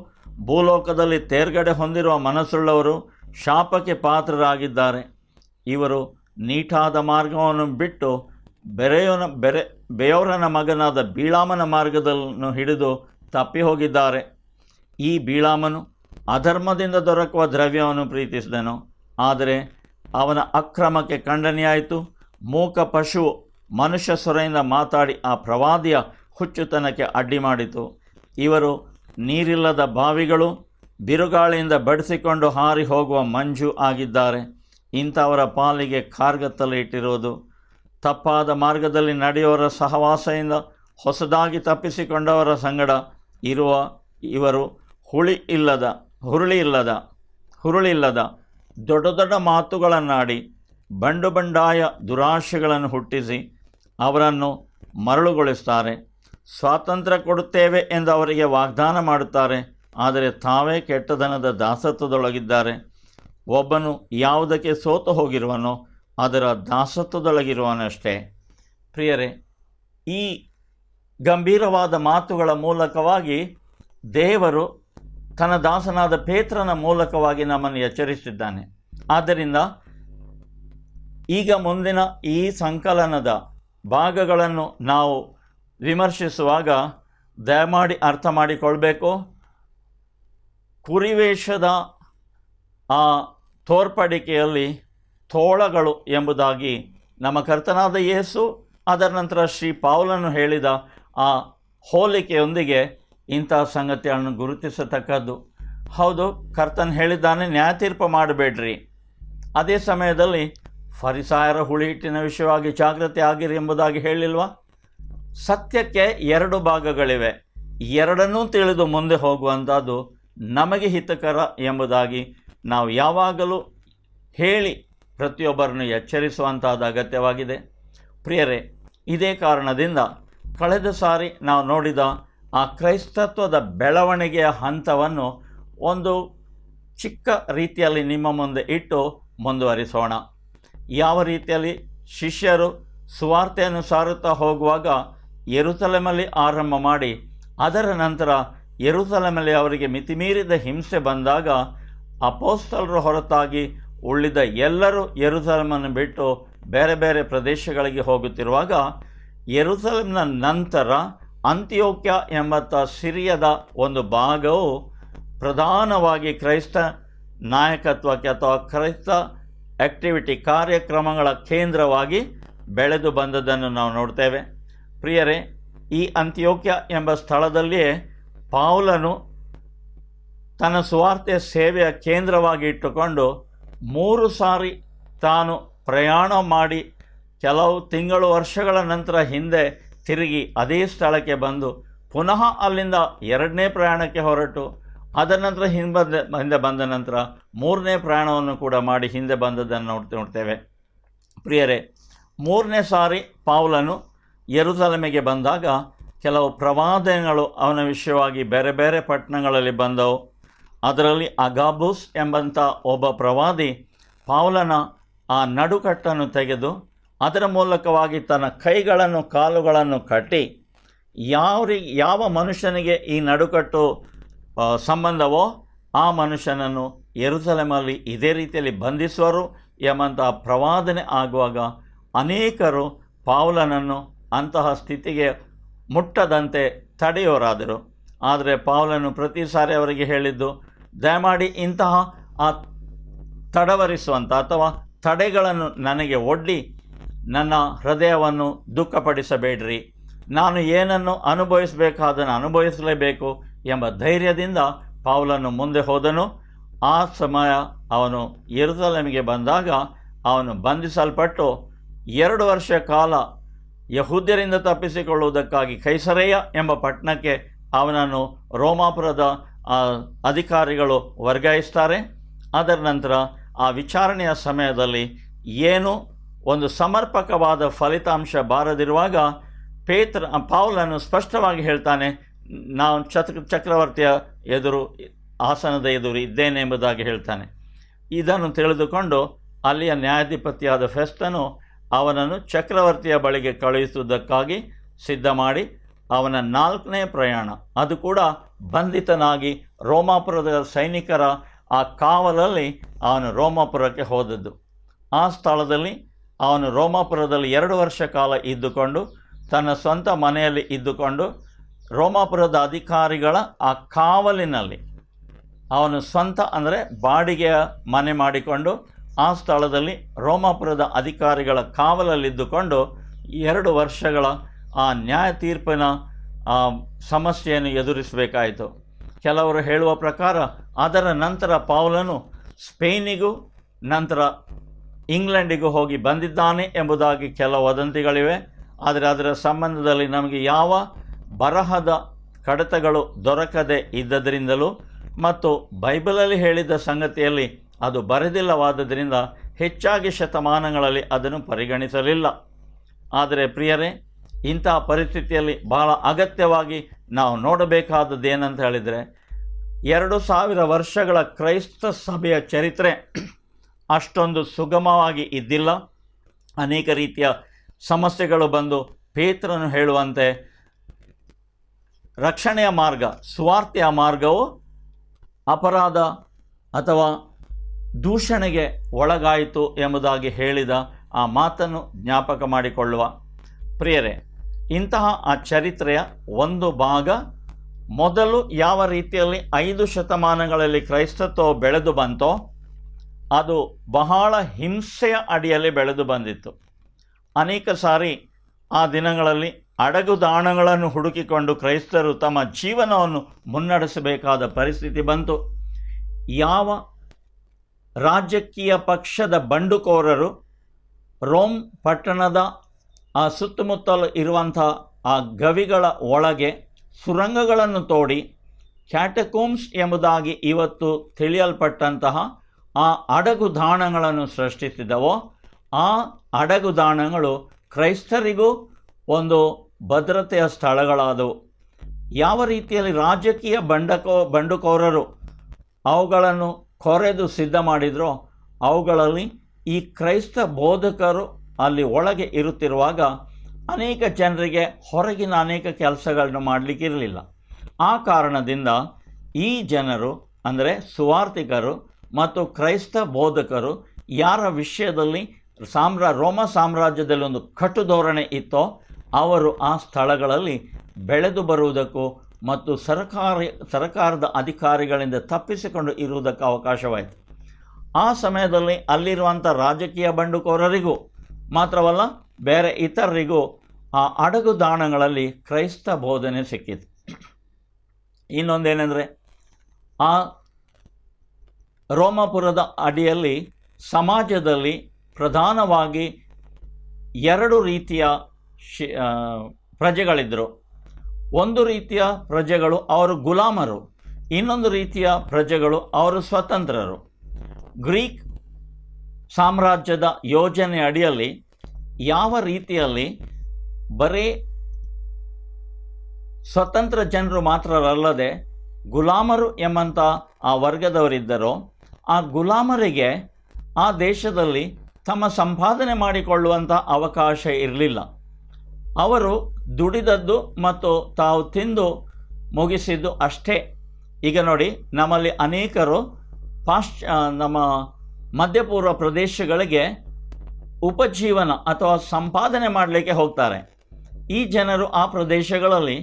ಭೂಲೋಕದಲ್ಲಿ ತೇರ್ಗಡೆ ಹೊಂದಿರುವ ಮನಸ್ಸುಳ್ಳವರು, ಶಾಪಕ್ಕೆ ಪಾತ್ರರಾಗಿದ್ದಾರೆ. ಇವರು ನೀಟಾದ ಮಾರ್ಗವನ್ನು ಬಿಟ್ಟು ಬೆಯೋರನ ಮಗನಾದ ಬೀಳಾಮನ ಮಾರ್ಗದನ್ನು ಹಿಡಿದು ತಪ್ಪಿ ಹೋಗಿದ್ದಾರೆ. ಈ ಬೀಳಾಮನು ಅಧರ್ಮದಿಂದ ದೊರಕುವ ದ್ರವ್ಯವನ್ನು ಪ್ರೀತಿಸಿದನು, ಆದರೆ ಅವನ ಅಕ್ರಮಕ್ಕೆ ಖಂಡನೆಯಾಯಿತು. ಮೂಕ ಪಶುವು ಮನುಷ್ಯ ಸ್ವರೆಯಿಂದ ಮಾತಾಡಿ ಆ ಪ್ರವಾದಿಯ ಹುಚ್ಚುತನಕ್ಕೆ ಅಡ್ಡಿ ಮಾಡಿತು. ಇವರು ನೀರಿಲ್ಲದ ಬಾವಿಗಳು, ಬಿರುಗಾಳಿಯಿಂದ ಬಡಿಸಿಕೊಂಡು ಹಾರಿ ಹೋಗುವ ಮಂಜು ಆಗಿದ್ದಾರೆ. ಇಂಥವರ ಪಾಲಿಗೆ ಕಾರ್ಗತ್ತಲು ಇಟ್ಟಿರುವುದು. ತಪ್ಪಾದ ಮಾರ್ಗದಲ್ಲಿ ನಡೆಯುವವರ ಸಹವಾಸದಿಂದ ಹೊಸದಾಗಿ ತಪ್ಪಿಸಿಕೊಂಡವರ ಸಂಗಡ ಇರುವ ಇವರು ಹುರುಳಿಲ್ಲದ ದೊಡ್ಡ ದೊಡ್ಡ ಮಾತುಗಳನ್ನಾಡಿ ಬಂಡು ಬಂಡಾಯ ದುರಾಶೆಗಳನ್ನು ಹುಟ್ಟಿಸಿ ಅವರನ್ನು ಮರಳುಗೊಳಿಸ್ತಾರೆ. ಸ್ವಾತಂತ್ರ್ಯ ಕೊಡುತ್ತೇವೆ ಎಂದು ಅವರಿಗೆ ವಾಗ್ದಾನ ಮಾಡುತ್ತಾರೆ, ಆದರೆ ತಾವೇ ಕೆಟ್ಟತನದ ದಾಸತ್ವದೊಳಗಿದ್ದಾರೆ. ಒಬ್ಬನು ಯಾವುದಕ್ಕೆ ಸೋತು ಹೋಗಿರುವನೋ ಅದರ ದಾಸತ್ವದೊಳಗಿರುವನಷ್ಟೇ. ಪ್ರಿಯರೇ, ಈ ಗಂಭೀರವಾದ ಮಾತುಗಳ ಮೂಲಕವಾಗಿ ದೇವರು ತನ್ನ ದಾಸನಾದ ಪೇತ್ರನ ಮೂಲಕವಾಗಿ ನಮ್ಮನ್ನು ಎಚ್ಚರಿಸಿದ್ದಾನೆ. ಆದ್ದರಿಂದ ಈಗ ಮುಂದಿನ ಈ ಸಂಕಲನದ ಭಾಗಗಳನ್ನು ನಾವು ವಿಮರ್ಶಿಸುವಾಗ ದಯಮಾಡಿ ಅರ್ಥ ಮಾಡಿಕೊಳ್ಬೇಕು. ಕುರಿವೇಷದ ಆ ತೋರ್ಪಡಿಕೆಯಲ್ಲಿ ತೋಳಗಳು ಎಂಬುದಾಗಿ ನಮ್ಮ ಕರ್ತನಾದ ಯೇಸು, ಅದರ ನಂತರ ಶ್ರೀ ಪೌಲನು ಹೇಳಿದ ಆ ಹೋಲಿಕೆಯೊಂದಿಗೆ ಇಂತಹ ಸಂಗತಿಗಳನ್ನು ಗುರುತಿಸತಕ್ಕದ್ದು. ಹೌದು, ಕರ್ತನ್ ಹೇಳಿದ್ದಾನೆ, ನ್ಯಾಯ ತೀರ್ಪು ಮಾಡಬೇಡ್ರಿ. ಅದೇ ಸಮಯದಲ್ಲಿ ಫರಿಸಾಯರ ಹುಳಿಹಿಟ್ಟಿನ ವಿಷಯವಾಗಿ ಜಾಗೃತಿ ಆಗಿರಿ ಎಂಬುದಾಗಿ ಹೇಳಿಲ್ವಾ? ಸತ್ಯಕ್ಕೆ ಎರಡು ಭಾಗಗಳಿವೆ. ಎರಡನ್ನೂ ತಿಳಿದು ಮುಂದೆ ಹೋಗುವಂಥದ್ದು ನಮಗೆ ಹಿತಕರ ಎಂಬುದಾಗಿ ನಾವು ಯಾವಾಗಲೂ ಹೇಳಿ ಪ್ರತಿಯೊಬ್ಬರನ್ನು ಎಚ್ಚರಿಸುವಂಥದ್ದು ಅಗತ್ಯವಾಗಿದೆ. ಪ್ರಿಯರೇ, ಇದೇ ಕಾರಣದಿಂದ ಕಳೆದ ಸಾರಿ ನಾವು ನೋಡಿದ ಆ ಕ್ರೈಸ್ತತ್ವದ ಬೆಳವಣಿಗೆಯ ಹಂತವನ್ನು ಒಂದು ಚಿಕ್ಕ ರೀತಿಯಲ್ಲಿ ನಿಮ್ಮ ಮುಂದೆ ಇಟ್ಟು ಮುಂದುವರಿಸೋಣ. ಯಾವ ರೀತಿಯಲ್ಲಿ ಶಿಷ್ಯರು ಸುವಾರ್ತೆಯನ್ನು ಸಾರುತ್ತಾ ಹೋಗುವಾಗ ಯೆರೂಸಲೇಮಲ್ಲಿ ಆರಂಭ ಮಾಡಿ, ಅದರ ನಂತರ ಯೆರೂಸಲೇಮಲ್ಲಿ ಅವರಿಗೆ ಮಿತಿಮೀರಿದ ಹಿಂಸೆ ಬಂದಾಗ ಅಪೊಸ್ತಲರ ಹೊರತಾಗಿ ಉಳಿದ ಎಲ್ಲರೂ ಯೆರೂಸಲೇಮನ್ನು ಬಿಟ್ಟು ಬೇರೆ ಬೇರೆ ಪ್ರದೇಶಗಳಿಗೆ ಹೋಗುತ್ತಿರುವಾಗ, ಯೆರೂಸಲೇಮಿನ ನಂತರ ಅಂತಿಯೋಕ್ಯ ಎಂಬಂಥ ಸಿರಿಯದ ಒಂದು ಭಾಗವು ಪ್ರಧಾನವಾಗಿ ಕ್ರೈಸ್ತ ನಾಯಕತ್ವಕ್ಕೆ ಅಥವಾ ಕ್ರೈಸ್ತ ಕಾರ್ಯಕ್ರಮಗಳ ಕೇಂದ್ರವಾಗಿ ಬೆಳೆದು ಬಂದದ್ದನ್ನು ನಾವು ನೋಡ್ತೇವೆ. ಪ್ರಿಯರೇ, ಈ ಅಂತಿಯೋಕ್ಯ ಎಂಬ ಸ್ಥಳದಲ್ಲಿಯೇ ಪೌಲನು ತನ್ನ ಸುವಾರ್ತೆ ಸೇವೆಯ ಕೇಂದ್ರವಾಗಿ ಇಟ್ಟುಕೊಂಡು 3 ಸಾರಿ ತಾನು ಪ್ರಯಾಣ ಮಾಡಿ ಕೆಲವು ತಿಂಗಳು ವರ್ಷಗಳ ನಂತರ ಹಿಂದೆ ತಿರುಗಿ ಅದೇ ಸ್ಥಳಕ್ಕೆ ಬಂದು ಪುನಃ ಅಲ್ಲಿಂದ 2ನೇ ಪ್ರಯಾಣಕ್ಕೆ ಹೊರಟು, ಅದರ ನಂತರ ಹಿಂದೆ ಬಂದ ನಂತರ 3ನೇ ಪ್ರಯಾಣವನ್ನು ಕೂಡ ಮಾಡಿ ಹಿಂದೆ ಬಂದದ್ದನ್ನು ನೋಡ್ತೇವೆ. ಪ್ರಿಯರೇ, ಮೂರನೇ ಸಾರಿ ಪೌಲನು ಯೆರೂಸಲೇಮಿಗೆ ಬಂದಾಗ ಕೆಲವು ಪ್ರವಾದನೆಗಳು ಅವನ ವಿಷಯವಾಗಿ ಬೇರೆ ಬೇರೆ ಪಟ್ಟಣಗಳಲ್ಲಿ ಬಂದವು. ಅದರಲ್ಲಿ ಅಗಾಬುಸ್ ಎಂಬಂಥ ಒಬ್ಬ ಪ್ರವಾದಿ ಪೌಲನ ಆ ನಡುಕಟ್ಟನ್ನು ತೆಗೆದು ಅದರ ಮೂಲಕವಾಗಿ ತನ್ನ ಕೈಗಳನ್ನು ಕಾಲುಗಳನ್ನು ಕಟ್ಟಿ ಯಾವ ಮನುಷ್ಯನಿಗೆ ಈ ನಡುಕಟ್ಟು ಸಂಬಂಧವೋ ಆ ಮನುಷ್ಯನನ್ನು ಯೆರೂಸಲೇಮಲ್ಲಿ ಇದೇ ರೀತಿಯಲ್ಲಿ ಬಂಧಿಸುವರು ಎಂಬಂಥ ಪ್ರವಾದನೆ ಆಗುವಾಗ ಅನೇಕರು ಪೌಲನನ್ನು ಅಂತಹ ಸ್ಥಿತಿಗೆ ಮುಟ್ಟದಂತೆ ತಡೆಯೋರಾದರು. ಆದರೆ ಪೌಲನು ಪ್ರತಿ ಸಾರಿ ಅವರಿಗೆ ಹೇಳಿದ್ದು, ದಯಮಾಡಿ ಇಂತಹ ಆ ತಡವರಿಸುವಂಥ ಅಥವಾ ತಡೆಗಳನ್ನು ನನಗೆ ಒಡ್ಡಿ ನನ್ನ ಹೃದಯವನ್ನು ದುಃಖಪಡಿಸಬೇಡ್ರಿ, ನಾನು ಏನನ್ನು ಅನುಭವಿಸಬೇಕಾದನ್ನು ಅನುಭವಿಸಲೇಬೇಕು ಎಂಬ ಧೈರ್ಯದಿಂದ ಪೌಲನು ಮುಂದೆ ಹೋದನು. ಆ ಸಮಯ ಅವನು ಯೆರೂಸಲೇಮಿಗೆ ಬಂದಾಗ ಅವನು ಬಂಧಿಸಲ್ಪಟ್ಟು 2 ವರ್ಷ ಕಾಲ ಯಹೂದ್ಯರಿಂದ ತಪ್ಪಿಸಿಕೊಳ್ಳುವುದಕ್ಕಾಗಿ ಕೈಸರಯ್ಯ ಎಂಬ ಪಟ್ಟಣಕ್ಕೆ ಅವನನ್ನು ರೋಮಾಪುರದ ಅಧಿಕಾರಿಗಳು ವರ್ಗಾಯಿಸ್ತಾರೆ. ಅದರ ನಂತರ ಆ ವಿಚಾರಣೆಯ ಸಮಯದಲ್ಲಿ ಏನು ಒಂದು ಸಮರ್ಪಕವಾದ ಫಲಿತಾಂಶ ಬಾರದಿರುವಾಗ ಪೌಲನು ಸ್ಪಷ್ಟವಾಗಿ ಹೇಳ್ತಾನೆ, ನಾನು ಚಕ್ರವರ್ತಿಯ ಎದುರು ಆಸನದ ಎದುರು ಇದ್ದೇನೆ ಎಂಬುದಾಗಿ ಹೇಳ್ತಾನೆ. ಇದನ್ನು ತಿಳಿದುಕೊಂಡು ಅಲ್ಲಿಯ ನ್ಯಾಯಾಧಿಪತಿಯಾದ ಫೆಸ್ತನು ಅವನನ್ನು ಚಕ್ರವರ್ತಿಯ ಬಳಿಗೆ ಕಳುಹಿಸುವುದಕ್ಕಾಗಿ ಸಿದ್ಧ ಮಾಡಿ ಅವನ 4ನೇ ಪ್ರಯಾಣ, ಅದು ಕೂಡ ಬಂಧಿತನಾಗಿ ರೋಮಾಪುರದ ಸೈನಿಕರ ಆ ಕಾವಲಲ್ಲಿ ಅವನು ರೋಮಾಪುರಕ್ಕೆ ಹೋದದ್ದು. ಆ ಸ್ಥಳದಲ್ಲಿ ಅವನು ರೋಮಾಪುರದಲ್ಲಿ 2 ವರ್ಷ ಕಾಲ ಇದ್ದುಕೊಂಡು ತನ್ನ ಸ್ವಂತ ಮನೆಯಲ್ಲಿ ಇದ್ದುಕೊಂಡು ರೋಮಾಪುರದ ಅಧಿಕಾರಿಗಳ ಆ ಕಾವಲಿನಲ್ಲಿ ಅವನು ಸ್ವಂತ ಅಂದರೆ ಬಾಡಿಗೆಯ ಮನೆ ಮಾಡಿಕೊಂಡು ಆ ಸ್ಥಳದಲ್ಲಿ ರೋಮಾಪುರದ ಅಧಿಕಾರಿಗಳ ಕಾವಲಲ್ಲಿದ್ದುಕೊಂಡು 2 ವರ್ಷಗಳ ಆ ನ್ಯಾಯ ತೀರ್ಪಿನ ಸಮಸ್ಯೆಯನ್ನು ಎದುರಿಸಬೇಕಾಯಿತು. ಕೆಲವರು ಹೇಳುವ ಪ್ರಕಾರ ಅದರ ನಂತರ ಪೌಲನು ಸ್ಪೇನಿಗೂ ನಂತರ ಇಂಗ್ಲೆಂಡಿಗೂ ಹೋಗಿ ಬಂದಿದ್ದಾನೆ ಎಂಬುದಾಗಿ ಕೆಲವು ವದಂತಿಗಳಿವೆ. ಆದರೆ ಅದರ ಸಂಬಂಧದಲ್ಲಿ ನಮಗೆ ಯಾವ ಬರಹದ ಕಡತಗಳು ದೊರಕದೆ ಇದ್ದದರಿಂದಲೂ ಮತ್ತು ಬೈಬಲಲ್ಲಿ ಹೇಳಿದ ಸಂಗತಿಯಲ್ಲಿ ಅದು ಬರೆದಿಲ್ಲವಾದ್ದರಿಂದ ಹೆಚ್ಚಾಗಿ ಶತಮಾನಗಳಲ್ಲಿ ಅದನ್ನು ಪರಿಗಣಿಸಲಿಲ್ಲ. ಆದರೆ ಪ್ರಿಯರೇ, ಇಂತಹ ಪರಿಸ್ಥಿತಿಯಲ್ಲಿ ಬಹಳ ಅಗತ್ಯವಾಗಿ ನಾವು ನೋಡಬೇಕಾದದ್ದು ಏನಂತ ಹೇಳಿದರೆ, 2000 ವರ್ಷಗಳ ಕ್ರೈಸ್ತ ಸಭೆಯ ಚರಿತ್ರೆ ಅಷ್ಟೊಂದು ಸುಗಮವಾಗಿ ಇದ್ದಿಲ್ಲ. ಅನೇಕ ರೀತಿಯ ಸಮಸ್ಯೆಗಳು ಬಂದು ಪೇತ್ರನು ಹೇಳುವಂತೆ ರಕ್ಷಣೆಯ ಮಾರ್ಗ, ಸುವಾರ್ತೆಯ ಮಾರ್ಗವು ಅಪರಾಧ ಅಥವಾ ದೂಷಣೆಗೆ ಒಳಗಾಯಿತು ಎಂಬುದಾಗಿ ಹೇಳಿದ ಆ ಮಾತನ್ನು ಜ್ಞಾಪಕ ಮಾಡಿಕೊಳ್ಳುವ. ಪ್ರಿಯರೇ, ಇಂತಹ ಆ ಚರಿತ್ರೆಯ ಒಂದು ಭಾಗ ಮೊದಲು ಯಾವ ರೀತಿಯಲ್ಲಿ 5 ಶತಮಾನಗಳಲ್ಲಿ ಕ್ರೈಸ್ತತ್ವ ಬೆಳೆದು ಬಂತೋ ಅದು ಬಹಳ ಹಿಂಸೆಯ ಅಡಿಯಲ್ಲಿ ಬೆಳೆದು ಬಂದಿತ್ತು. ಅನೇಕ ಸಾರಿ ಆ ದಿನಗಳಲ್ಲಿ ಅಡಗುದಾಣಗಳನ್ನು ಹುಡುಕಿಕೊಂಡು ಕ್ರೈಸ್ತರು ತಮ್ಮ ಜೀವನವನ್ನು ಮುನ್ನಡೆಸಬೇಕಾದ ಪರಿಸ್ಥಿತಿ ಬಂತು. ಯಾವ ರಾಜಕೀಯ ಪಕ್ಷದ ಬಂಡುಕೋರರು ರೋಮ್ ಪಟ್ಟಣದ ಆ ಸುತ್ತಮುತ್ತಲು ಇರುವಂಥ ಆ ಗವಿಗಳ ಒಳಗೆ ಸುರಂಗಗಳನ್ನು ತೋಡಿ ಕ್ಯಾಟಕೋಮ್ಸ್ ಎಂಬುದಾಗಿ ಇವತ್ತು ತಿಳಿಯಲ್ಪಟ್ಟಂತಹ ಆ ಅಡಗುದಾಣಗಳನ್ನು ಸೃಷ್ಟಿಸಿದವೋ ಆ ಅಡಗುದಾಣಗಳು ಕ್ರೈಸ್ತರಿಗೂ ಒಂದು ಭದ್ರತೆಯ ಸ್ಥಳಗಳಾದವು. ಯಾವ ರೀತಿಯಲ್ಲಿ ರಾಜಕೀಯ ಬಂಡುಕೋರರು ಅವುಗಳನ್ನು ಕೊರೆದು ಸಿದ್ಧ ಮಾಡಿದರೋ ಅವುಗಳಲ್ಲಿ ಈ ಕ್ರೈಸ್ತ ಬೋಧಕರು ಅಲ್ಲಿ ಒಳಗೆ ಇರುತ್ತಿರುವಾಗ ಅನೇಕ ಜನರಿಗೆ ಹೊರಗಿನ ಅನೇಕ ಕೆಲಸಗಳನ್ನು ಮಾಡಲಿಕ್ಕಿರಲಿಲ್ಲ. ಆ ಕಾರಣದಿಂದ ಈ ಜನರು ಅಂದರೆ ಸುವಾರ್ತಿಕರು ಮತ್ತು ಕ್ರೈಸ್ತ ಬೋಧಕರು ಯಾರ ವಿಷಯದಲ್ಲಿ ರೋಮ ಸಾಮ್ರಾಜ್ಯದಲ್ಲಿ ಒಂದು ಕಟುಧೋರಣೆ ಇತ್ತೋ ಅವರು ಆ ಸ್ಥಳಗಳಲ್ಲಿ ಬೆಳೆದು ಬರುವುದಕ್ಕೂ ಮತ್ತು ಸರ್ಕಾರದ ಅಧಿಕಾರಿಗಳಿಂದ ತಪ್ಪಿಸಿಕೊಂಡು ಇರುವುದಕ್ಕೆ ಅವಕಾಶವಾಯಿತು. ಆ ಸಮಯದಲ್ಲಿ ಅಲ್ಲಿರುವಂಥ ರಾಜಕೀಯ ಬಂಡುಕೋರರಿಗೂ ಮಾತ್ರವಲ್ಲ ಬೇರೆ ಇತರರಿಗೂ ಆ ಅಡಗುದಾಣಗಳಲ್ಲಿ ಕ್ರೈಸ್ತ ಬೋಧನೆ ಸಿಕ್ಕಿತು. ಇನ್ನೊಂದೇನೆಂದರೆ, ಆ ರೋಮಾಪುರದ ಅಡಿಯಲ್ಲಿ ಸಮಾಜದಲ್ಲಿ ಪ್ರಧಾನವಾಗಿ 2 ರೀತಿಯ ಪ್ರಜೆಗಳಿದ್ದರು. ಒಂದು ರೀತಿಯ ಪ್ರಜೆಗಳು ಅವರು ಗುಲಾಮರು, ಇನ್ನೊಂದು ರೀತಿಯ ಪ್ರಜೆಗಳು ಅವರು ಸ್ವತಂತ್ರರು. ಗ್ರೀಕ್ ಸಾಮ್ರಾಜ್ಯದ ಯೋಜನೆ ಅಡಿಯಲ್ಲಿ ಯಾವ ರೀತಿಯಲ್ಲಿ ಬರೀ ಸ್ವತಂತ್ರ ಜನರು ಮಾತ್ರರಲ್ಲದೆ ಗುಲಾಮರು ಎಂಬಂಥ ಆ ವರ್ಗದವರಿದ್ದರೋ ಆ ಗುಲಾಮರಿಗೆ ಆ ದೇಶದಲ್ಲಿ ತಮ್ಮ ಸಂಪಾದನೆ ಮಾಡಿಕೊಳ್ಳುವಂಥ ಅವಕಾಶ ಇರಲಿಲ್ಲ. ಅವರು ದುಡಿದದ್ದು ಮತ್ತು ತಾವು ತಿಂದು ಮುಗಿಸಿದ್ದು ಅಷ್ಟೇ. ಈಗ ನೋಡಿ, ನಮ್ಮಲ್ಲಿ ಅನೇಕರು ನಮ್ಮ ಮಧ್ಯಪೂರ್ವ ಪ್ರದೇಶಗಳಿಗೆ ಉಪಜೀವನ ಅಥವಾ ಸಂಪಾದನೆ ಮಾಡಲಿಕ್ಕೆ ಹೋಗ್ತಾರೆ. ಈ ಜನರು ಆ ಪ್ರದೇಶಗಳಲ್ಲಿ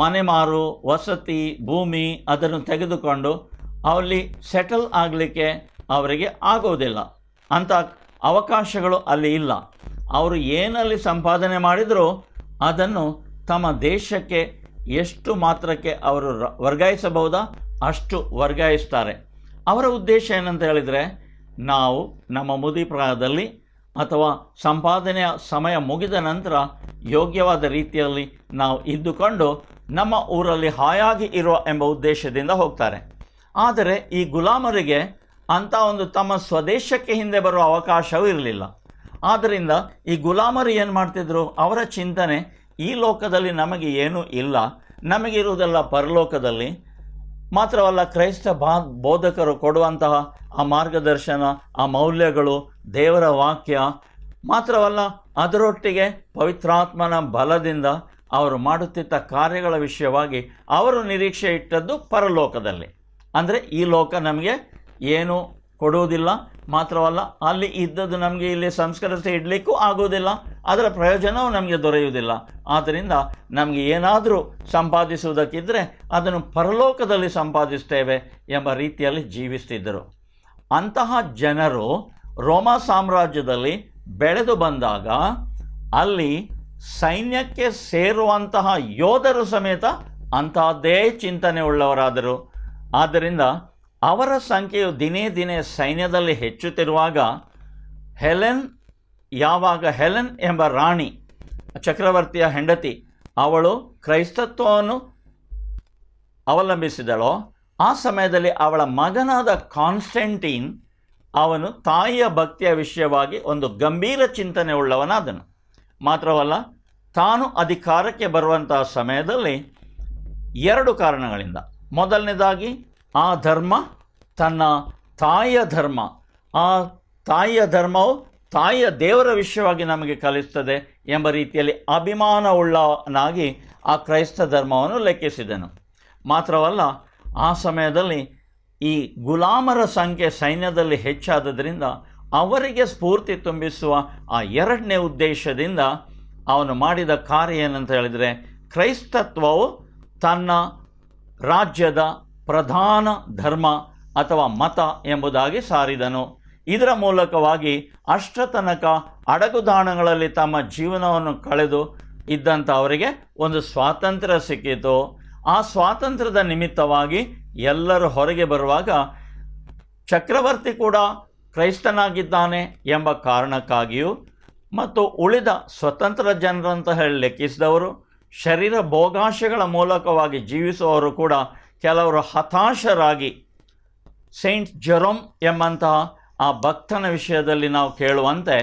ಮನೆ ಮಾರು, ವಸತಿ, ಭೂಮಿ ಅದನ್ನು ತೆಗೆದುಕೊಂಡು ಅಲ್ಲಿ ಸೆಟಲ್ ಆಗಲಿಕ್ಕೆ ಅವರಿಗೆ ಆಗೋದಿಲ್ಲ. ಅಂಥ ಅವಕಾಶಗಳು ಅಲ್ಲಿ ಇಲ್ಲ. ಅವರು ಏನಲ್ಲಿ ಸಂಪಾದನೆ ಮಾಡಿದರೂ ಅದನ್ನು ತಮ್ಮ ದೇಶಕ್ಕೆ ಎಷ್ಟು ಮಾತ್ರಕ್ಕೆ ಅವರು ವರ್ಗಾಯಿಸಬಹುದಾ ಅಷ್ಟು ವರ್ಗಾಯಿಸ್ತಾರೆ. ಅವರ ಉದ್ದೇಶ ಏನಂತ ಹೇಳಿದರೆ, ನಾವು ನಮ್ಮ ಮುದಿಪ್ರಾಯದಲ್ಲಿ ಅಥವಾ ಸಂಪಾದನೆಯ ಸಮಯ ಮುಗಿದ ನಂತರ ಯೋಗ್ಯವಾದ ರೀತಿಯಲ್ಲಿ ನಾವು ಇದ್ದುಕೊಂಡು ನಮ್ಮ ಊರಲ್ಲಿ ಹಾಯಾಗಿ ಇರುವ ಎಂಬ ಉದ್ದೇಶದಿಂದ ಹೋಗ್ತಾರೆ. ಆದರೆ ಈ ಗುಲಾಮರಿಗೆ ಅಂಥ ಒಂದು ತಮ್ಮ ಸ್ವದೇಶಕ್ಕೆ ಹಿಂದೆ ಬರುವ ಅವಕಾಶವೂ ಇರಲಿಲ್ಲ. ಆದ್ದರಿಂದ ಈ ಗುಲಾಮರು ಏನು ಮಾಡ್ತಿದ್ರು, ಅವರ ಚಿಂತನೆ ಈ ಲೋಕದಲ್ಲಿ ನಮಗೆ ಏನೂ ಇಲ್ಲ, ನಮಗಿರುವುದೆಲ್ಲ ಪರಲೋಕದಲ್ಲಿ. ಮಾತ್ರವಲ್ಲ, ಕ್ರೈಸ್ತ ಬೋಧಕರು ಕೊಡುವಂತಹ ಆ ಮಾರ್ಗದರ್ಶನ, ಆ ಮೌಲ್ಯಗಳು, ದೇವರ ವಾಕ್ಯ ಮಾತ್ರವಲ್ಲ, ಅದರೊಟ್ಟಿಗೆ ಪವಿತ್ರಾತ್ಮನ ಬಲದಿಂದ ಅವರು ಮಾಡುತ್ತಿದ್ದ ಕಾರ್ಯಗಳ ವಿಷಯವಾಗಿ ಅವರು ನಿರೀಕ್ಷೆ ಇಟ್ಟದ್ದು ಪರಲೋಕದಲ್ಲಿ. ಅಂದರೆ ಈ ಲೋಕ ನಮಗೆ ಏನು ಕೊಡುವುದಿಲ್ಲ, ಮಾತ್ರವಲ್ಲ ಅಲ್ಲಿ ಇದ್ದದ್ದು ನಮಗೆ ಇಲ್ಲಿ ಸಂಸ್ಕರಿಸಿ ಇಡಲಿಕ್ಕೂ ಆಗುವುದಿಲ್ಲ, ಅದರ ಪ್ರಯೋಜನವೂ ನಮಗೆ ದೊರೆಯುವುದಿಲ್ಲ. ಆದ್ದರಿಂದ ನಮಗೆ ಏನಾದರೂ ಸಂಪಾದಿಸುವುದಕ್ಕಿದ್ದರೆ ಅದನ್ನು ಪರಲೋಕದಲ್ಲಿ ಸಂಪಾದಿಸ್ತೇವೆ ಎಂಬ ರೀತಿಯಲ್ಲಿ ಜೀವಿಸ್ತಿದ್ದರು. ಅಂತಹ ಜನರು ರೋಮ ಸಾಮ್ರಾಜ್ಯದಲ್ಲಿ ಬೆಳೆದು ಬಂದಾಗ ಅಲ್ಲಿ ಸೈನ್ಯಕ್ಕೆ ಸೇರುವಂತಹ ಯೋಧರು ಸಮೇತ ಅಂತಹದ್ದೇ ಚಿಂತನೆ ಉಳ್ಳವರಾದರು. ಆದ್ದರಿಂದ ಅವರ ಸಂಖ್ಯೆಯು ದಿನೇ ದಿನೇ ಸೈನ್ಯದಲ್ಲಿ ಹೆಚ್ಚುತ್ತಿರುವಾಗ ಯಾವಾಗ ಹೆಲೆನ್ ಎಂಬ ರಾಣಿ, ಚಕ್ರವರ್ತಿಯ ಹೆಂಡತಿ, ಅವಳು ಕ್ರೈಸ್ತತ್ವವನ್ನು ಅವಲಂಬಿಸಿದಳೋ ಆ ಸಮಯದಲ್ಲಿ ಅವಳ ಮಗನಾದ ಕಾನ್ಸ್ಟಂಟೀನ್ ಅವನು ತಾಯಿಯ ಭಕ್ತಿಯ ವಿಷಯವಾಗಿ ಒಂದು ಗಂಭೀರ ಚಿಂತನೆ ಉಳ್ಳವನಾದನು. ಮಾತ್ರವಲ್ಲ, ತಾನು ಅಧಿಕಾರಕ್ಕೆ ಬರುವಂತಹ ಸಮಯದಲ್ಲಿ 2 ಕಾರಣಗಳಿಂದ, ಮೊದಲನೇದಾಗಿ ಆ ಧರ್ಮ ತನ್ನ ತಾಯಿಯ ಧರ್ಮ, ಆ ತಾಯಿಯ ಧರ್ಮವು ತಾಯಿಯ ದೇವರ ವಿಷಯವಾಗಿ ನಮಗೆ ಕಲಿಸ್ತದೆ ಎಂಬ ರೀತಿಯಲ್ಲಿ ಅಭಿಮಾನವುಳ್ಳವನಾಗಿ ಆ ಕ್ರೈಸ್ತ ಧರ್ಮವನ್ನು ಲೆಕ್ಕಿಸಿದನು. ಮಾತ್ರವಲ್ಲ, ಆ ಸಮಯದಲ್ಲಿ ಈ ಗುಲಾಮರ ಸಂಖ್ಯೆ ಸೈನ್ಯದಲ್ಲಿ ಹೆಚ್ಚಾದದ್ರಿಂದ ಅವರಿಗೆ ಸ್ಫೂರ್ತಿ ತುಂಬಿಸುವ ಆ 2ನೇ ಉದ್ದೇಶದಿಂದ ಅವನು ಮಾಡಿದ ಕಾರ್ಯ ಏನಂತ ಹೇಳಿದರೆ, ಕ್ರೈಸ್ತತ್ವವು ತನ್ನ ರಾಜ್ಯದ ಪ್ರಧಾನ ಧರ್ಮ ಅಥವಾ ಮತ ಎಂಬುದಾಗಿ ಸಾರಿದನು. ಇದರ ಮೂಲಕವಾಗಿ ಅಷ್ಟ ತನಕ ಅಡಗುದಾಣಗಳಲ್ಲಿ ತಮ್ಮ ಜೀವನವನ್ನು ಕಳೆದು ಇದ್ದಂಥವರಿಗೆ ಒಂದು ಸ್ವಾತಂತ್ರ್ಯ ಸಿಕ್ಕಿತು. ಆ ಸ್ವಾತಂತ್ರ್ಯದ ನಿಮಿತ್ತವಾಗಿ ಎಲ್ಲರೂ ಹೊರಗೆ ಬರುವಾಗ ಚಕ್ರವರ್ತಿ ಕೂಡ ಕ್ರೈಸ್ತನಾಗಿದ್ದಾನೆ ಎಂಬ ಕಾರಣಕ್ಕಾಗಿಯೂ ಮತ್ತು ಉಳಿದ ಸ್ವತಂತ್ರ ಜನರಂತ ಹೇಳಿ ಲೆಕ್ಕಿಸಿದವರು, ಶರೀರ ಭೋಗಾಶೆಗಳ ಮೂಲಕವಾಗಿ ಜೀವಿಸುವವರು ಕೂಡ ಕೆಲವರು ಹತಾಶರಾಗಿ, ಸೈಂಟ್ ಜೆರೋಮ್ ಎಂಬಂತಹ ಆ ಭಕ್ತನ ವಿಷಯದಲ್ಲಿ ನಾವು ಕೇಳುವಂತೆ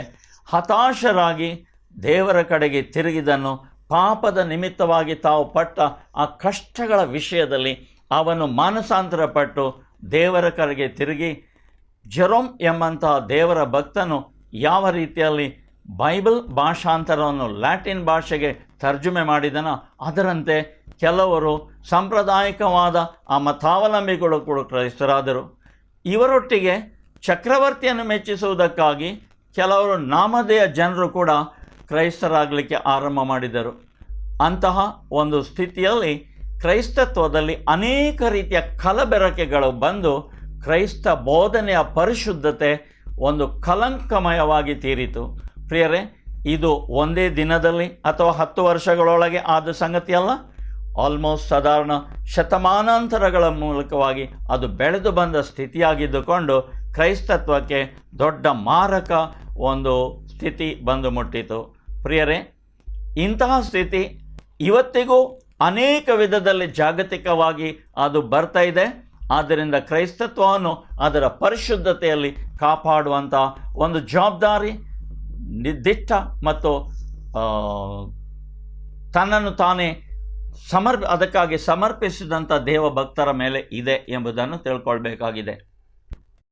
ಹತಾಶರಾಗಿ ದೇವರ ಕಡೆಗೆ ತಿರುಗಿದನ್ನು, ಪಾಪದ ನಿಮಿತ್ತವಾಗಿ ತಾವು ಪಟ್ಟ ಆ ಕಷ್ಟಗಳ ವಿಷಯದಲ್ಲಿ ಅವನು ಮಾನಸಾಂತರಪಟ್ಟು ದೇವರ ಕಡೆಗೆ ತಿರುಗಿ, ಜೆರೋಮ್ ಎಂಬಂತಹ ದೇವರ ಭಕ್ತನು ಯಾವ ರೀತಿಯಲ್ಲಿ ಬೈಬಲ್ ಭಾಷಾಂತರವನ್ನು ಲ್ಯಾಟಿನ್ ಭಾಷೆಗೆ ತರ್ಜುಮೆ ಮಾಡಿದನ, ಅದರಂತೆ ಕೆಲವರು ಸಾಂಪ್ರದಾಯಿಕವಾದ ಆ ಮತಾವಲಂಬಿಗಳು ಕೂಡ ಕ್ರೈಸ್ತರಾದರು. ಇವರೊಟ್ಟಿಗೆ ಚಕ್ರವರ್ತಿಯನ್ನು ಮೆಚ್ಚಿಸುವುದಕ್ಕಾಗಿ ಕೆಲವರು ನಾಮಧೇಯ ಜನರು ಕೂಡ ಕ್ರೈಸ್ತರಾಗಲಿಕ್ಕೆ ಆರಂಭ ಮಾಡಿದರು. ಅಂತಹ ಒಂದು ಸ್ಥಿತಿಯಲ್ಲಿ ಕ್ರೈಸ್ತತ್ವದಲ್ಲಿ ಅನೇಕ ರೀತಿಯ ಕಲಬೆರಕೆಗಳು ಬಂದು ಕ್ರೈಸ್ತ ಬೋಧನೆಯ ಪರಿಶುದ್ಧತೆ ಒಂದು ಕಲಂಕಮಯವಾಗಿ ತೀರಿತು. ಪ್ರಿಯರೇ, ಇದು ಒಂದೇ ದಿನದಲ್ಲಿ ಅಥವಾ 10 ವರ್ಷಗಳೊಳಗೆ ಆದ ಸಂಗತಿಯಲ್ಲ. ಆಲ್ಮೋಸ್ಟ್ ಸಾಧಾರಣ ಶತಮಾನಾಂತರಗಳ ಮೂಲಕವಾಗಿ ಅದು ಬೆಳೆದು ಬಂದ ಸ್ಥಿತಿಯಾಗಿದ್ದುಕೊಂಡು ಕ್ರೈಸ್ತತ್ವಕ್ಕೆ ದೊಡ್ಡ ಮಾರಕ ಒಂದು ಸ್ಥಿತಿ ಬಂದು ಮುಟ್ಟಿತು. ಪ್ರಿಯರೇ, ಇಂತಹ ಸ್ಥಿತಿ ಇವತ್ತಿಗೂ ಅನೇಕ ವಿಧದಲ್ಲಿ ಜಾಗತಿಕವಾಗಿ ಅದು ಬರ್ತಾ ಇದೆ. ಆದ್ದರಿಂದ ಕ್ರೈಸ್ತತ್ವವನ್ನು ಅದರ ಪರಿಶುದ್ಧತೆಯಲ್ಲಿ ಕಾಪಾಡುವಂಥ ಒಂದು ಜವಾಬ್ದಾರಿ ದಿಟ್ಟ ಮತ್ತು ತನ್ನನ್ನು ತಾನೇ ಅದಕ್ಕಾಗಿ ಸಮರ್ಪಿಸಿದಂಥ ದೇವ ಭಕ್ತರ ಮೇಲೆ ಇದೆ ಎಂಬುದನ್ನು ತಿಳ್ಕೊಳ್ಬೇಕಾಗಿದೆ.